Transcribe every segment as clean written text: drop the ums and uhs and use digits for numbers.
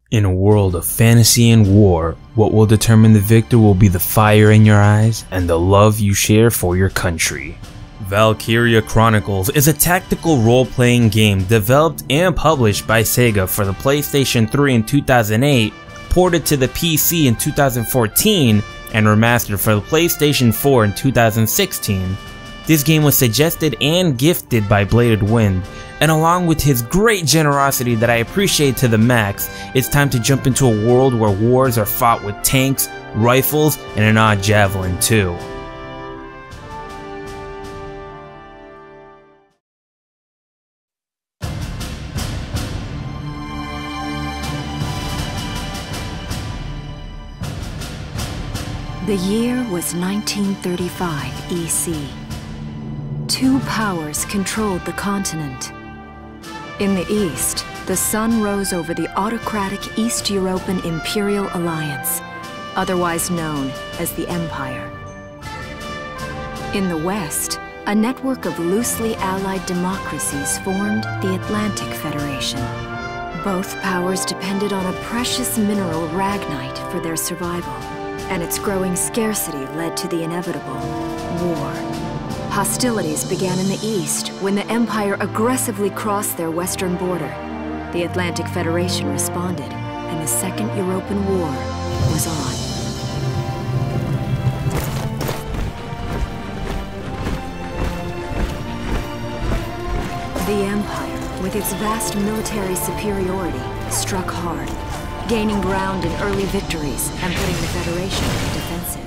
In a world of fantasy and war, what will determine the victor will be the fire in your eyes and the love you share for your country. Valkyria Chronicles is a tactical role-playing game developed and published by Sega for the PlayStation 3 in 2008, ported to the PC in 2014, and remastered for the PlayStation 4 in 2016. This game was suggested and gifted by Bladed Wind, and along with his great generosity that I appreciate to the max, it's time to jump into a world where wars are fought with tanks, rifles, and an odd javelin too. The year was 1935 EC. Two powers controlled the continent. In the east, the sun rose over the autocratic East European Imperial Alliance, otherwise known as the Empire. In the west, a network of loosely allied democracies formed the Atlantic Federation. Both powers depended on a precious mineral ragnite for their survival, and its growing scarcity led to the inevitable war. Hostilities began in the east when the Empire aggressively crossed their western border. The Atlantic Federation responded, and the Second European War was on. The Empire, with its vast military superiority, struck hard, gaining ground in early victories and putting the Federation on the defensive.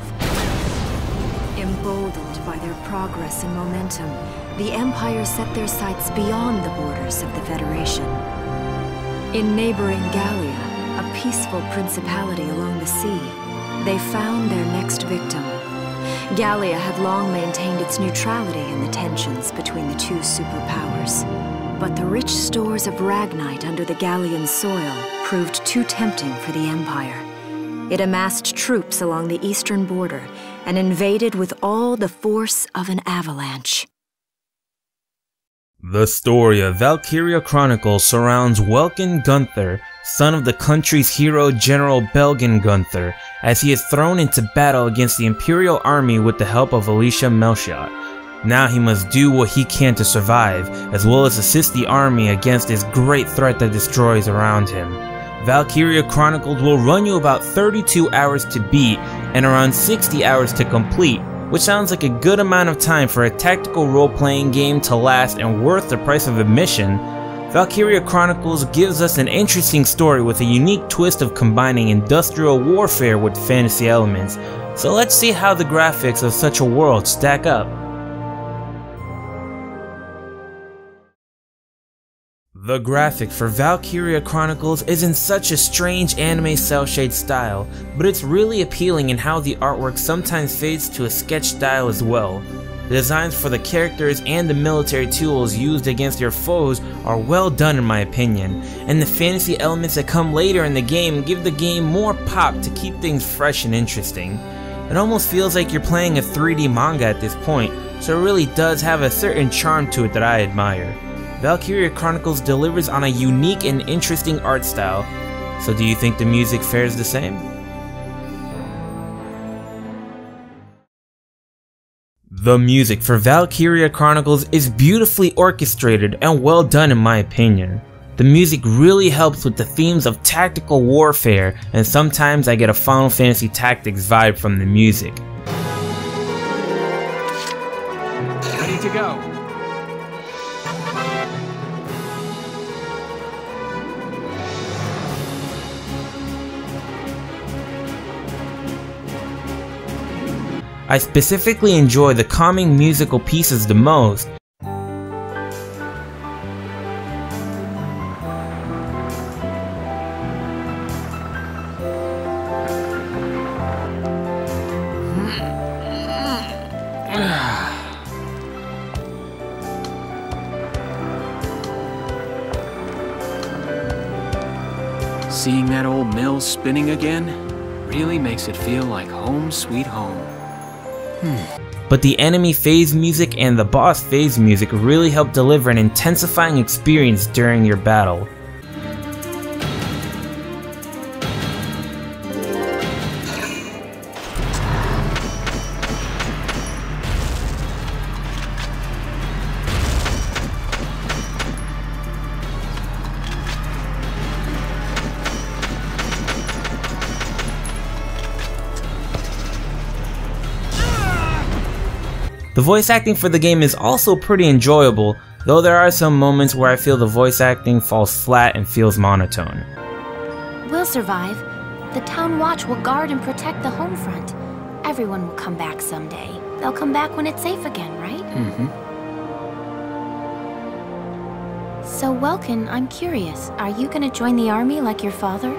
Emboldened by their progress and momentum, the Empire set their sights beyond the borders of the Federation. In neighboring Gallia, a peaceful principality along the sea, they found their next victim. Gallia had long maintained its neutrality in the tensions between the two superpowers. But the rich stores of ragnite under the Gallian soil proved too tempting for the Empire. It amassed troops along the eastern border and invaded with all the force of an avalanche. The story of Valkyria Chronicles surrounds Welkin Gunther, son of the country's hero General Belgen Gunther, as he is thrown into battle against the Imperial army with the help of Alicia Melchiot. Now he must do what he can to survive, as well as assist the army against this great threat that destroys around him. Valkyria Chronicles will run you about 32 hours to beat and around 60 hours to complete, which sounds like a good amount of time for a tactical role-playing game to last and worth the price of admission. Valkyria Chronicles gives us an interesting story with a unique twist of combining industrial warfare with fantasy elements, so let's see how the graphics of such a world stack up. The graphic for Valkyria Chronicles is in such a strange anime cel-shade style, but it's really appealing in how the artwork sometimes fades to a sketch style as well. The designs for the characters and the military tools used against your foes are well done in my opinion, and the fantasy elements that come later in the game give the game more pop to keep things fresh and interesting. It almost feels like you're playing a 3D manga at this point, so it really does have a certain charm to it that I admire. Valkyria Chronicles delivers on a unique and interesting art style, so do you think the music fares the same? The music for Valkyria Chronicles is beautifully orchestrated and well done in my opinion. The music really helps with the themes of tactical warfare, and sometimes I get a Final Fantasy Tactics vibe from the music. Ready to go. I specifically enjoy the calming musical pieces the most. Seeing that old mill spinning again really makes it feel like home sweet home. But the enemy phase music and the boss phase music really help deliver an intensifying experience during your battle. The voice acting for the game is also pretty enjoyable, though there are some moments where I feel the voice acting falls flat and feels monotone. We'll survive. The town watch will guard and protect the home front. Everyone will come back someday. They'll come back when it's safe again, right? So, Welkin, I'm curious. Are you gonna join the army like your father?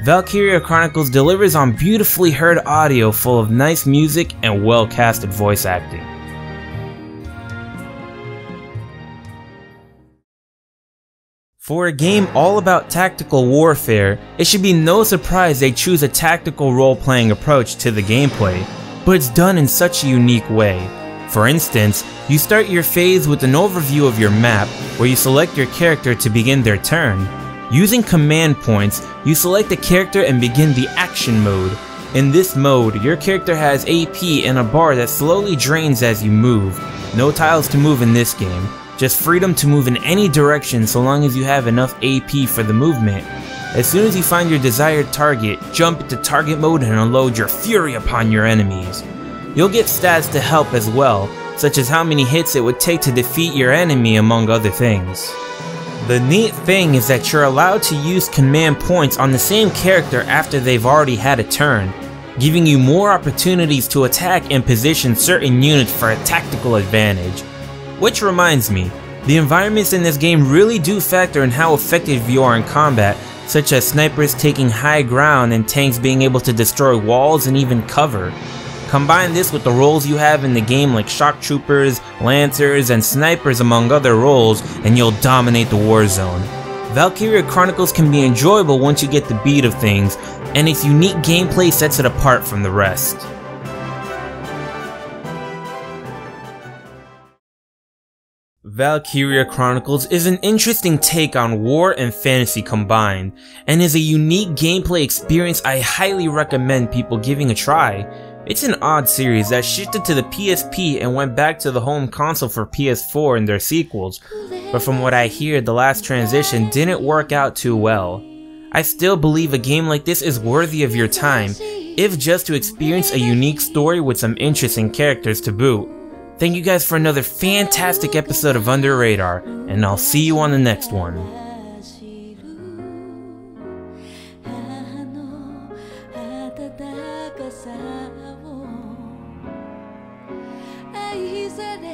Valkyria Chronicles delivers on beautifully heard audio full of nice music and well-casted voice acting. For a game all about tactical warfare, it should be no surprise they choose a tactical role-playing approach to the gameplay, but it's done in such a unique way. For instance, you start your phase with an overview of your map, where you select your character to begin their turn. Using command points, you select a character and begin the action mode. In this mode, your character has AP and a bar that slowly drains as you move. No tiles to move in this game, just freedom to move in any direction so long as you have enough AP for the movement. As soon as you find your desired target, jump into target mode and unload your fury upon your enemies. You'll get stats to help as well, such as how many hits it would take to defeat your enemy, among other things. The neat thing is that you're allowed to use command points on the same character after they've already had a turn, giving you more opportunities to attack and position certain units for a tactical advantage. Which reminds me, the environments in this game really do factor in how effective you are in combat, such as snipers taking high ground and tanks being able to destroy walls and even cover. Combine this with the roles you have in the game like shock troopers, lancers, and snipers among other roles, and you'll dominate the war zone. Valkyria Chronicles can be enjoyable once you get the beat of things, and its unique gameplay sets it apart from the rest. Valkyria Chronicles is an interesting take on war and fantasy combined, and is a unique gameplay experience I highly recommend people giving a try. It's an odd series that shifted to the PSP and went back to the home console for PS4 in their sequels, but from what I hear, the last transition didn't work out too well. I still believe a game like this is worthy of your time, if just to experience a unique story with some interesting characters to boot. Thank you guys for another fantastic episode of UnderRadar, and I'll see you on the next one.愛され